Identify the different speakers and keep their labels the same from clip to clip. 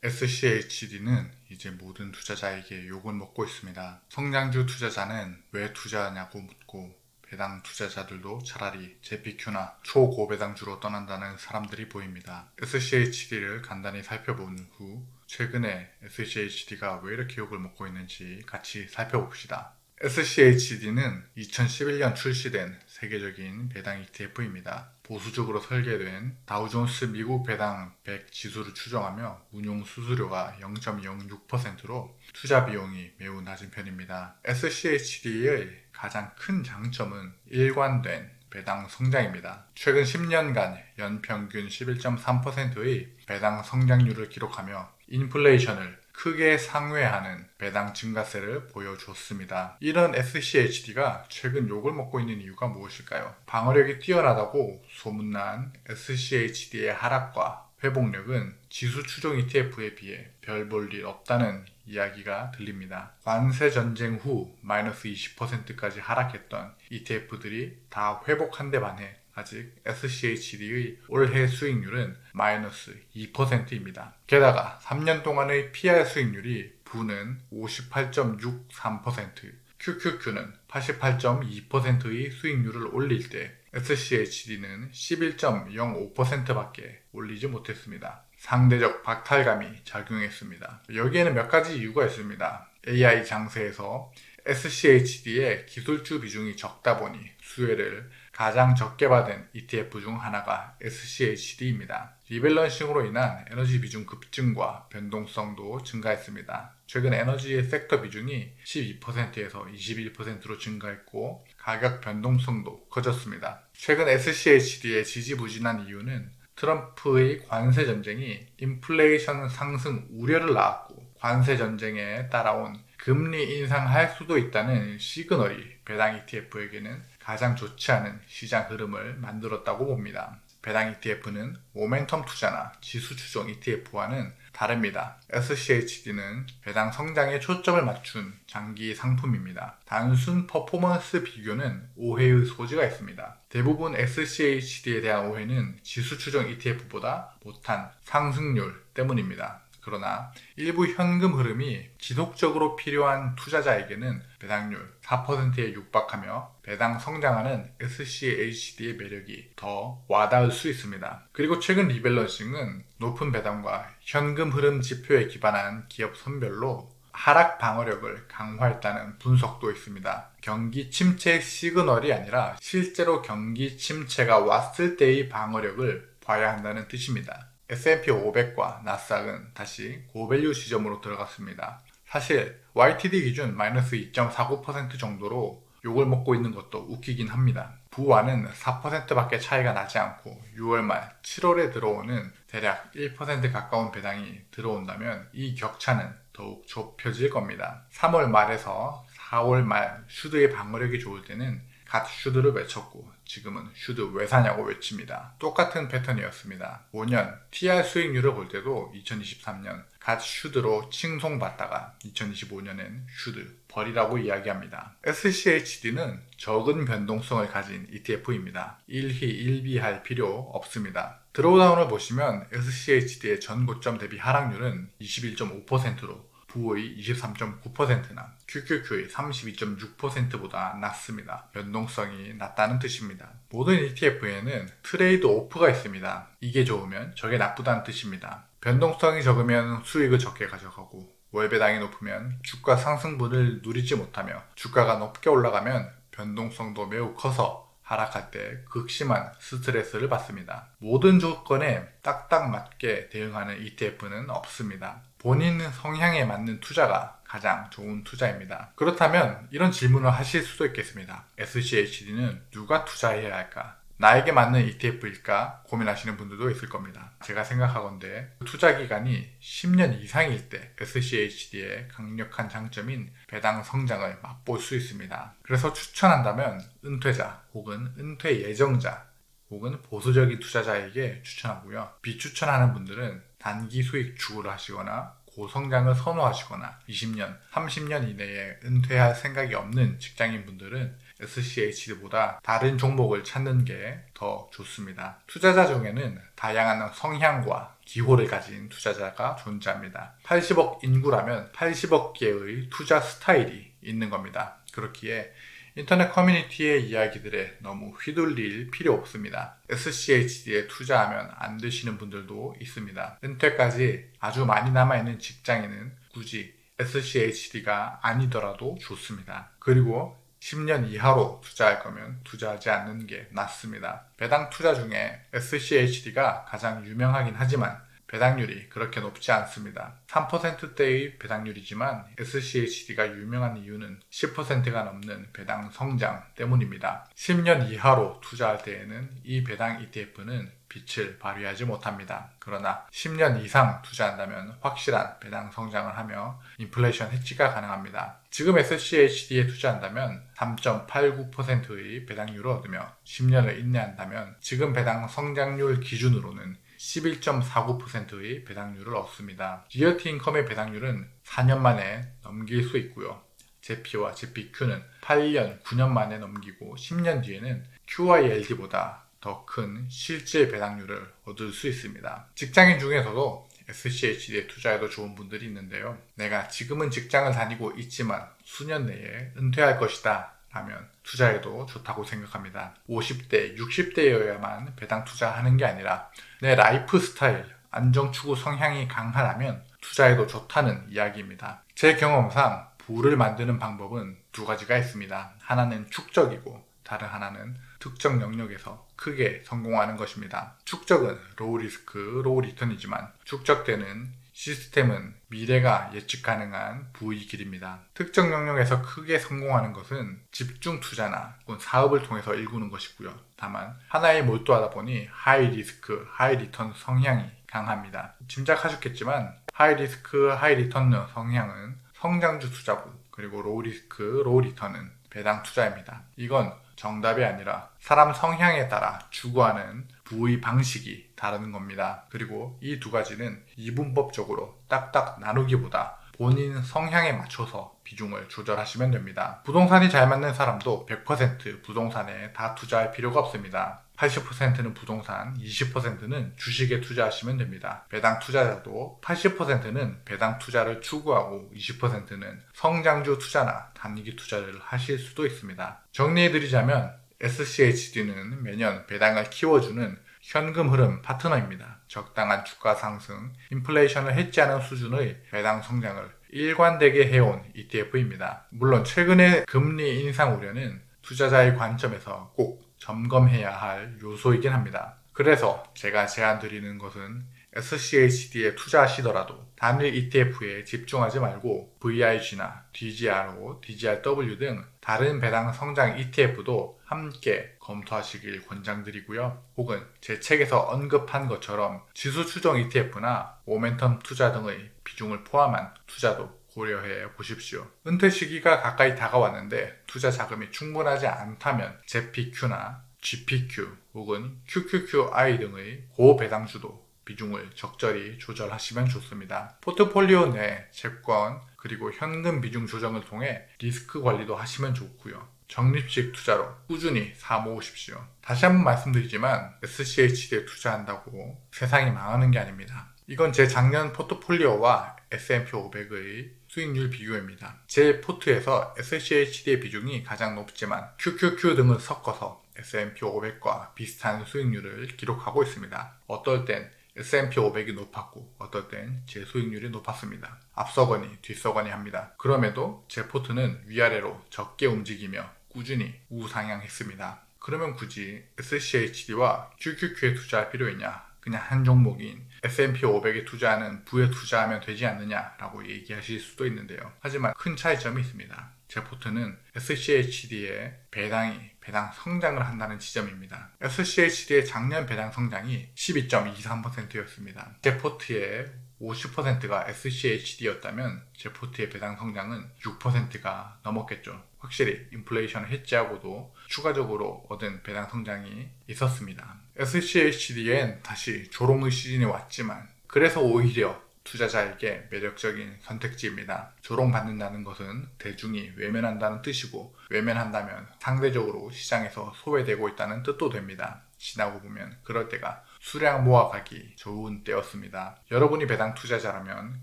Speaker 1: SCHD는 이제 모든 투자자에게 욕을 먹고 있습니다. 성장주 투자자는 왜 투자하냐고 묻고 배당 투자자들도 차라리 JPQ나 초고배당주로 떠난다는 사람들이 보입니다. SCHD를 간단히 살펴본 후 최근에 SCHD가 왜 이렇게 욕을 먹고 있는지 같이 살펴봅시다. SCHD는 2011년 출시된 세계적인 배당 ETF입니다. 보수적으로 설계된 다우존스 미국 배당 100 지수를 추정하며 운용 수수료가 0.06%로 투자 비용이 매우 낮은 편입니다. SCHD의 가장 큰 장점은 일관된 배당 성장입니다. 최근 10년간 연평균 11.3%의 배당 성장률을 기록하며 인플레이션을 크게 상회하는 배당 증가세를 보여줬습니다. 이런 SCHD가 최근 욕을 먹고 있는 이유가 무엇일까요? 방어력이 뛰어나다고 소문난 SCHD의 하락과 회복력은 지수 추종 ETF에 비해 별 볼 일 없다는 이야기가 들립니다. 관세 전쟁 후 마이너스 20%까지 하락했던 ETF들이 다 회복한 데 반해 아직 SCHD의 올해 수익률은 마이너스 2%입니다. 게다가 3년 동안의 PR 수익률이 부는 58.63%, QQQ는 88.2%의 수익률을 올릴 때 SCHD는 11.05%밖에 올리지 못했습니다. 상대적 박탈감이 작용했습니다. 여기에는 몇 가지 이유가 있습니다. AI 장세에서 SCHD의 기술주 비중이 적다 보니 수혜를 가장 적게 받은 ETF 중 하나가 SCHD입니다. 리밸런싱으로 인한 에너지 비중 급증과 변동성도 증가했습니다. 최근 에너지 섹터 비중이 12%에서 21%로 증가했고 가격 변동성도 커졌습니다. 최근 SCHD의 지지부진한 이유는 트럼프의 관세 전쟁이 인플레이션 상승 우려를 낳았고 관세 전쟁에 따라온 금리 인상할 수도 있다는 시그널이 배당 ETF에게는 가장 좋지 않은 시장 흐름을 만들었다고 봅니다. 배당 ETF는 모멘텀 투자나 지수 추종 ETF와는 다릅니다. SCHD는 배당 성장에 초점을 맞춘 장기 상품입니다. 단순 퍼포먼스 비교는 오해의 소지가 있습니다. 대부분 SCHD에 대한 오해는 지수 추종 ETF보다 못한 상승률 때문입니다. 그러나 일부 현금 흐름이 지속적으로 필요한 투자자에게는 배당률 4%에 육박하며 배당 성장하는 SCHD의 매력이 더 와닿을 수 있습니다. 그리고 최근 리밸런싱은 높은 배당과 현금 흐름 지표에 기반한 기업 선별로 하락 방어력을 강화했다는 분석도 있습니다. 경기 침체 시그널이 아니라 실제로 경기 침체가 왔을 때의 방어력을 봐야 한다는 뜻입니다. S&P 500과 나스닥은 다시 고밸류 지점으로 들어갔습니다. 사실 YTD 기준 마이너스 2.49% 정도로 욕을 먹고 있는 것도 웃기긴 합니다. 부와는 4%밖에 차이가 나지 않고 6월 말 7월에 들어오는 대략 1% 가까운 배당이 들어온다면 이 격차는 더욱 좁혀질 겁니다. 3월 말에서 4월 말 슈드의 방어력이 좋을 때는 갓 슈드를 외쳤고 지금은 슈드 왜 사냐고 외칩니다. 똑같은 패턴이었습니다. 5년 TR 수익률을 볼 때도 2023년 갓 슈드로 칭송받다가 2025년엔 슈드 버리라고 이야기합니다. SCHD는 적은 변동성을 가진 ETF입니다. 일희 일비할 필요 없습니다. 드로우다운을 보시면 SCHD의 전 고점 대비 하락률은 21.5%로 부의 23.9%나 QQQ의 32.6%보다 낮습니다. 변동성이 낮다는 뜻입니다. 모든 ETF에는 트레이드 오프가 있습니다. 이게 좋으면 저게 나쁘다는 뜻입니다. 변동성이 적으면 수익을 적게 가져가고 월배당이 높으면 주가 상승분을 누리지 못하며 주가가 높게 올라가면 변동성도 매우 커서 하락할 때 극심한 스트레스를 받습니다. 모든 조건에 딱딱 맞게 대응하는 ETF는 없습니다. 본인 성향에 맞는 투자가 가장 좋은 투자입니다. 그렇다면 이런 질문을 하실 수도 있겠습니다. SCHD는 누가 투자해야 할까? 나에게 맞는 ETF일까? 고민하시는 분들도 있을 겁니다. 제가 생각하건대 투자 기간이 10년 이상일 때 SCHD의 강력한 장점인 배당 성장을 맛볼 수 있습니다. 그래서 추천한다면 은퇴자 혹은 은퇴 예정자 혹은 보수적인 투자자에게 추천하고요. 비추천하는 분들은 단기 수익 추구를 하시거나 고성장을 선호하시거나 20년, 30년 이내에 은퇴할 생각이 없는 직장인 분들은 SCHD보다 다른 종목을 찾는 게 더 좋습니다. 투자자 중에는 다양한 성향과 기호를 가진 투자자가 존재합니다. 80억 인구라면 80억 개의 투자 스타일이 있는 겁니다. 그렇기에 인터넷 커뮤니티의 이야기들에 너무 휘둘릴 필요 없습니다. SCHD에 투자하면 안 되시는 분들도 있습니다. 은퇴까지 아주 많이 남아있는 직장인은 굳이 SCHD가 아니더라도 좋습니다. 그리고 10년 이하로 투자할 거면 투자하지 않는 게 낫습니다. 배당 투자 중에 SCHD가 가장 유명하긴 하지만 배당률이 그렇게 높지 않습니다. 3%대의 배당률이지만 SCHD가 유명한 이유는 10%가 넘는 배당 성장 때문입니다. 10년 이하로 투자할 때에는 이 배당 ETF는 빛을 발휘하지 못합니다. 그러나 10년 이상 투자한다면 확실한 배당 성장을 하며 인플레이션 해지가 가능합니다. 지금 SCHD에 투자한다면 3.89%의 배당률을 얻으며 10년을 인내한다면 지금 배당 성장률 기준으로는 11.49%의 배당률을 얻습니다. 리얼티 인컴의 배당률은 4년 만에 넘길 수 있고요. 제피와 제피Q는 8년, 9년 만에 넘기고 10년 뒤에는 QILD보다 더 큰 실제 배당률을 얻을 수 있습니다. 직장인 중에서도 SCHD에 투자해도 좋은 분들이 있는데요. 내가 지금은 직장을 다니고 있지만 수년 내에 은퇴할 것이다 라면 투자해도 좋다고 생각합니다. 50대, 60대여야만 배당 투자하는 게 아니라 내 라이프 스타일, 안정 추구 성향이 강하다면 투자해도 좋다는 이야기입니다. 제 경험상 부를 만드는 방법은 두 가지가 있습니다. 하나는 축적이고 다른 하나는 특정 영역에서 크게 성공하는 것입니다. 축적은 로우 리스크, 로우 리턴이지만 축적되는 시스템은 미래가 예측 가능한 부의 길입니다. 특정 영역에서 크게 성공하는 것은 집중 투자나 혹은 사업을 통해서 일구는 것이고요. 다만 하나에 몰두하다 보니 하이 리스크, 하이 리턴 성향이 강합니다. 짐작하셨겠지만 하이 리스크, 하이 리턴 성향은 성장주 투자고 그리고 로우 리스크, 로우 리턴은 배당 투자입니다. 이건 정답이 아니라 사람 성향에 따라 추구하는 부의 방식이 다른 겁니다. 그리고 이 두 가지는 이분법적으로 딱딱 나누기보다 본인 성향에 맞춰서 비중을 조절하시면 됩니다. 부동산이 잘 맞는 사람도 100% 부동산에 다 투자할 필요가 없습니다. 80%는 부동산, 20%는 주식에 투자하시면 됩니다. 배당 투자자도 80%는 배당 투자를 추구하고 20%는 성장주 투자나 단기 투자를 하실 수도 있습니다. 정리해드리자면 SCHD는 매년 배당을 키워주는 현금 흐름 파트너입니다. 적당한 주가 상승, 인플레이션을 해지하는 수준의 배당 성장을 일관되게 해온 ETF입니다. 물론 최근의 금리 인상 우려는 투자자의 관점에서 꼭 점검해야 할 요소이긴 합니다. 그래서 제가 제안드리는 것은 SCHD에 투자하시더라도 단일 ETF에 집중하지 말고 VIG나 DGRO, DGRW 등 다른 배당 성장 ETF도 함께 검토하시길 권장드리고요. 혹은 제 책에서 언급한 것처럼 지수 추종 ETF나 모멘텀 투자 등의 비중을 포함한 투자도 고려해 보십시오. 은퇴 시기가 가까이 다가왔는데 투자 자금이 충분하지 않다면 제피Q나 GPQ 혹은 QQQI 등의 고배당주도 비중을 적절히 조절하시면 좋습니다. 포트폴리오 내 채권 그리고 현금 비중 조정을 통해 리스크 관리도 하시면 좋고요. 적립식 투자로 꾸준히 사모으십시오. 다시 한번 말씀드리지만 SCHD에 투자한다고 세상이 망하는 게 아닙니다. 이건 제 작년 포트폴리오와 S&P 500의 수익률 비교입니다. 제 포트에서 SCHD의 비중이 가장 높지만 QQQ 등을 섞어서 S&P 500과 비슷한 수익률을 기록하고 있습니다. 어떨 땐 S&P 500이 높았고 어떨 땐 제 수익률이 높았습니다. 앞서거니 뒤서거니 합니다. 그럼에도 제 포트는 위아래로 적게 움직이며 꾸준히 우상향했습니다. 그러면 굳이 SCHD와 QQQ에 투자할 필요 있냐? 그냥 한 종목인 S&P 500에 투자하는 부에 투자하면 되지 않느냐라고 얘기하실 수도 있는데요. 하지만 큰 차이점이 있습니다. 제 포트는 SCHD의 배당 성장을 한다는 지점입니다. SCHD의 작년 배당 성장이 12.23%였습니다. 제 포트의 50%가 SCHD였다면 제 포트의 배당 성장은 6%가 넘었겠죠. 확실히 인플레이션을 해지하고도 추가적으로 얻은 배당 성장이 있었습니다. SCHD엔 다시 조롱의 시즌이 왔지만 그래서 오히려 투자자에게 매력적인 선택지입니다. 조롱받는다는 것은 대중이 외면한다는 뜻이고 외면한다면 상대적으로 시장에서 소외되고 있다는 뜻도 됩니다. 지나고 보면 그럴 때가 수량 모아가기 좋은 때였습니다. 여러분이 배당 투자자라면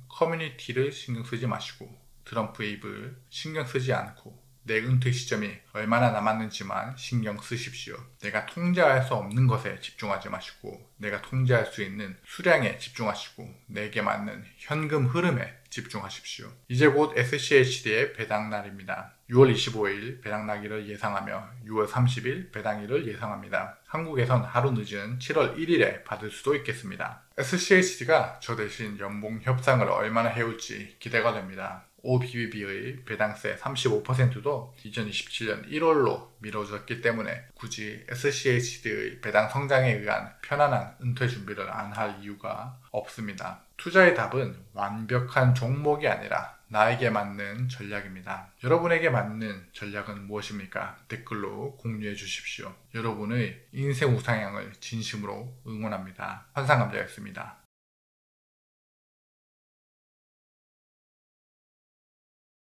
Speaker 1: 커뮤니티를 신경 쓰지 마시고 트럼프의 입을 신경 쓰지 않고 내 은퇴 시점이 얼마나 남았는지만 신경 쓰십시오. 내가 통제할 수 없는 것에 집중하지 마시고 내가 통제할 수 있는 수량에 집중하시고 내게 맞는 현금 흐름에 집중하십시오. 이제 곧 SCHD의 배당 날입니다. 6월 25일 배당 나기를 예상하며 6월 30일 배당일을 예상합니다. 한국에선 하루 늦은 7월 1일에 받을 수도 있겠습니다. SCHD가 저 대신 연봉 협상을 얼마나 해올지 기대가 됩니다. OBBB의 배당세 35%도 2027년 1월로 미뤄졌기 때문에 굳이 SCHD의 배당 성장에 의한 편안한 은퇴 준비를 안 할 이유가 없습니다. 투자의 답은 완벽한 종목이 아니라 나에게 맞는 전략입니다. 여러분에게 맞는 전략은 무엇입니까? 댓글로 공유해 주십시오. 여러분의 인생 우상향을 진심으로 응원합니다. 환상감자였습니다.